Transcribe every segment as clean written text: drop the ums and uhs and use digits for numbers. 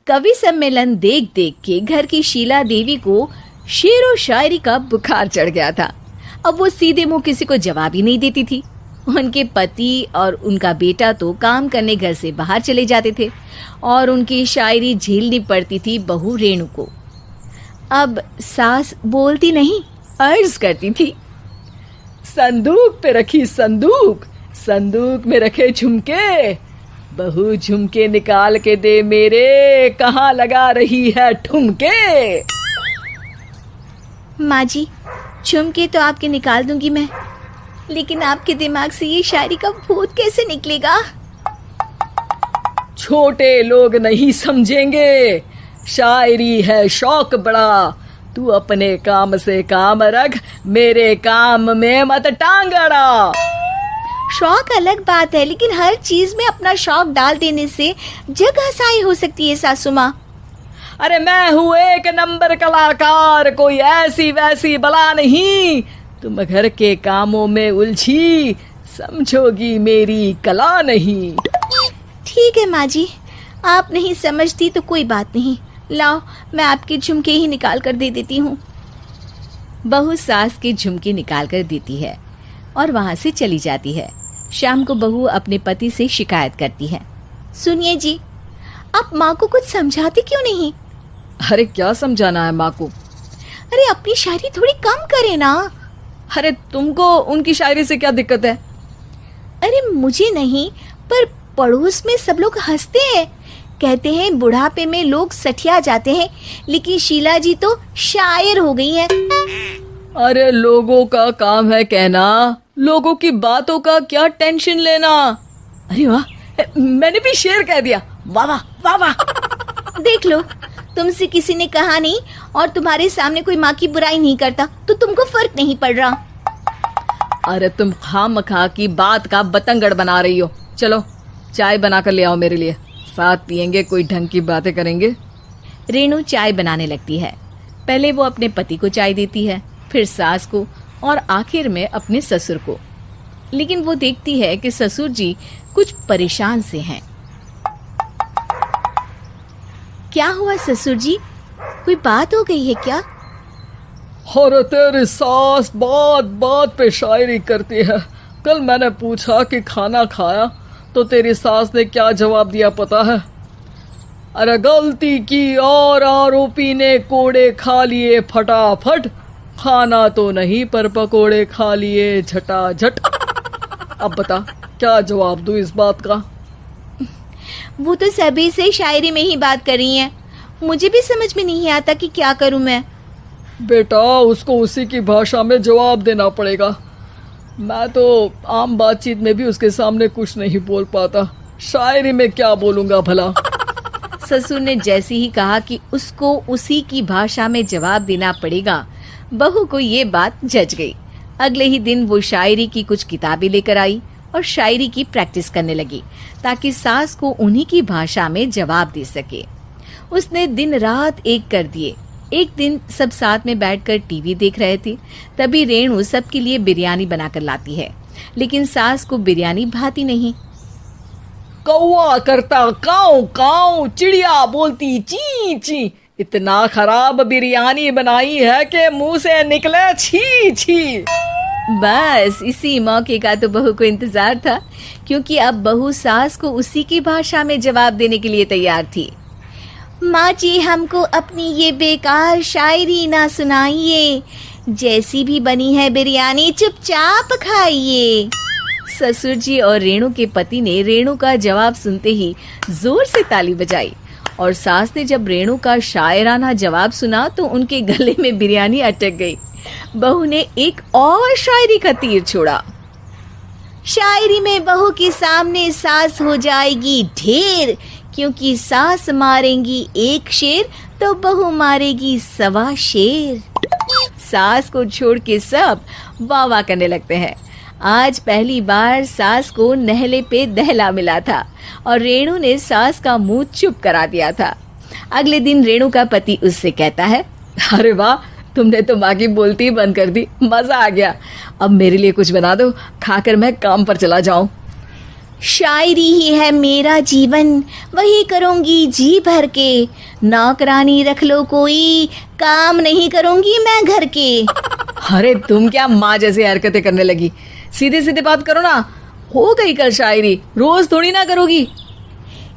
कवि सम्मेलन देख देख के घर की शीला देवी को शेर और शायरी का बुखार चढ़ गया था। अब वो सीधे मुंह किसी को जवाब ही नहीं देती थी। उनके पति और उनका बेटा तो काम करने घर से बाहर चले जाते थे और उनकी शायरी झेलनी पड़ती थी बहू रेणु को। अब सास बोलती नहीं, अर्ज करती थी, संदूक पे रखी संदूक, संदूक में रखे झुमके, बहू झुमके निकाल के दे मेरे, कहाँ लगा रही है ठुमके। माँ जी, झुमके तो आपके निकाल दूंगी मैं, लेकिन आपके दिमाग से ये शायरी का भूत कैसे निकलेगा? छोटे लोग नहीं समझेंगे, शायरी है शौक बड़ा, तू अपने काम से काम रख, मेरे काम में मत टांग अड़ा। शौक अलग बात है, लेकिन हर चीज में अपना शौक डाल देने से जग हंसाई हो सकती है सासू माँ। अरे मैं हूँ एक नंबर कलाकार, कोई ऐसी वैसी बला नहीं, तुम घर के कामों में उलझी, समझोगी मेरी कला नहीं। ठीक है माँ जी, आप नहीं समझती तो कोई बात नहीं, लाओ मैं आपके झुमके ही निकाल कर दे देती हूँ। बहू सास के झुमके निकाल कर देती है और वहां से चली जाती है। शाम को बहू अपने पति से शिकायत करती है, सुनिए जी, आप माँ को कुछ समझाते क्यों नहीं? अरे क्या समझाना है माँ को? अरे अपनी शायरी थोड़ी कम करे ना। अरे तुमको उनकी शायरी से क्या दिक्कत है? अरे मुझे नहीं, पर पड़ोस में सब लोग हंसते हैं, कहते हैं बुढ़ापे में लोग सठिया जाते हैं, लेकिन शीला जी तो शायर हो गई हैं। अरे लोगों का काम है कहना, लोगों की बातों का क्या टेंशन लेना। अरे वाह, मैंने भी शेर कह दिया, वाह वाह वाह वाह। देख लो, तुमसे किसी ने कहा नहीं और तुम्हारे सामने कोई माँ की बुराई नहीं करता तो तुमको फर्क नहीं पड़ रहा। अरे तुम खामखा की बात का बतंगड़ बना रही हो। चलो चाय बना कर ले आओ मेरे लिए, साथ पियेंगे, कोई ढंग की बातें करेंगे। रेणु चाय बनाने लगती है। पहले वो अपने पति को चाय देती है, फिर सास को और आखिर में अपने ससुर को। लेकिन वो देखती है कि ससुर जी कुछ परेशान से हैं। क्या हुआ ससुर जी, कोई बात हो गई है क्या? अरे तेरी सास बात बात पे शायरी करती है। कल मैंने पूछा कि खाना खाया तो तेरी सास ने क्या जवाब दिया पता है? अरे गलती की और आरोपी ने कोड़े खा लिए फटाफट, खाना तो नहीं पर पकोड़े खा लिए झटाझट। अब बता क्या जवाब दूं इस बात का? वो तो सभी से शायरी में ही बात कर रही हैं, मुझे भी समझ में नहीं आता कि क्या करूं मैं। बेटा उसको उसी की भाषा में जवाब देना पड़ेगा। मैं तो आम बातचीत में भी उसके सामने कुछ नहीं बोल पाता, शायरी में क्या बोलूंगा भला। ससुर ने जैसे ही कहा कि उसको उसी की भाषा में जवाब देना पड़ेगा, बहू को ये बात जच गई। अगले ही दिन वो शायरी की कुछ किताबें लेकर आई और शायरी की प्रैक्टिस करने लगी ताकि सास को उन्हीं की भाषा में जवाब दे सके। उसने दिन रात एक कर दिए। एक दिन सब साथ में बैठकर टीवी देख रहे थे, तभी रेणु सबके लिए बिरयानी बनाकर लाती है, लेकिन सास को बिरयानी भाती नहीं। कौवा करता काऊ काऊ, चिड़िया बोलती ची ची, इतना खराब बिरयानी बनाई है कि मुंह से निकले छी छी। बस इसी मौके का तो बहू को इंतजार था, क्योंकि अब बहू सास को उसी की भाषा में जवाब देने के लिए तैयार थी। माँ जी, हमको अपनी ये बेकार शायरी ना सुनाइए, जैसी भी बनी है बिरयानी चुपचाप खाइए। ससुर जी और रेणु के पति ने रेणु का जवाब सुनते ही जोर से ताली बजाई और सास ने जब रेणु का शायराना जवाब सुना तो उनके गले में बिरयानी अटक गई। बहू ने एक और शायरी का तीर छोड़ा। शायरी में बहू के सामने सास हो जाएगी ढेर, क्योंकि सास मारेंगी एक शेर तो बहू मारेगी 1.25 शेर। सास को छोड़ के सब वाह वाह करने लगते हैं। आज पहली बार सास को नहले पे दहला मिला था और रेणु ने सास का मुंह चुप करा दिया था। अगले दिन रेणु का पति उससे कहता है, अरे वाह, तुमने तो माँ की बोलती बंद कर दी, मजा आ गया। अब मेरे लिए कुछ बना दो, खाकर मैं काम पर चला जाऊं। शायरी ही है मेरा जीवन, वही करूँगी जी भर के। नौकरानी रख लो कोई, काम नहीं करूँगी मैं घर के। अरे तुम क्या माँ जैसी हरकतें करने लगी, सीधे सीधे बात करो ना। हो गई कल शायरी, रोज थोड़ी ना करोगी।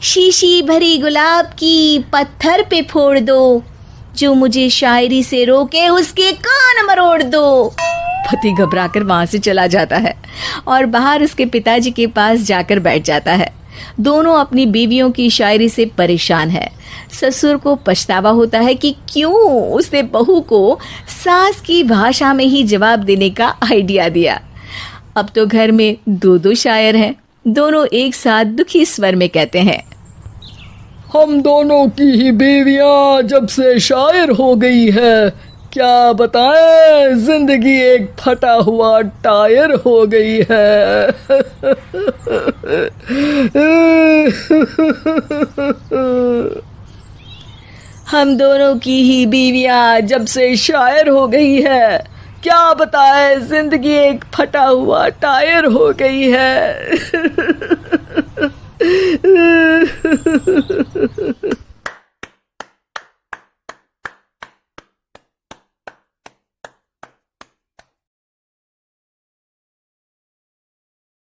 शीशी भरी गुलाब की पत्थर पे फोड़ दो, जो मुझे शायरी से रोके उसके कान मरोड़ दो। पति घबराकर वहां से चला जाता है और बाहर उसके पिताजी के पास जाकर बैठ जाता है। दोनों अपनी बीवियों की शायरी से परेशान है। ससुर को पछतावा होता है कि क्यों उसने बहू को सास की भाषा में ही जवाब देने का आइडिया दिया। अब तो घर में दो दो शायर हैं। दोनों एक साथ दुखी स्वर में कहते हैं, हम दोनों की ही बीवियां जब से शायर हो गई है, क्या बताएं, जिंदगी एक फटा हुआ टायर हो गई है। हम दोनों की ही बीवियां जब से शायर हो गई है, क्या बताएं, जिंदगी एक फटा हुआ टायर हो गई है।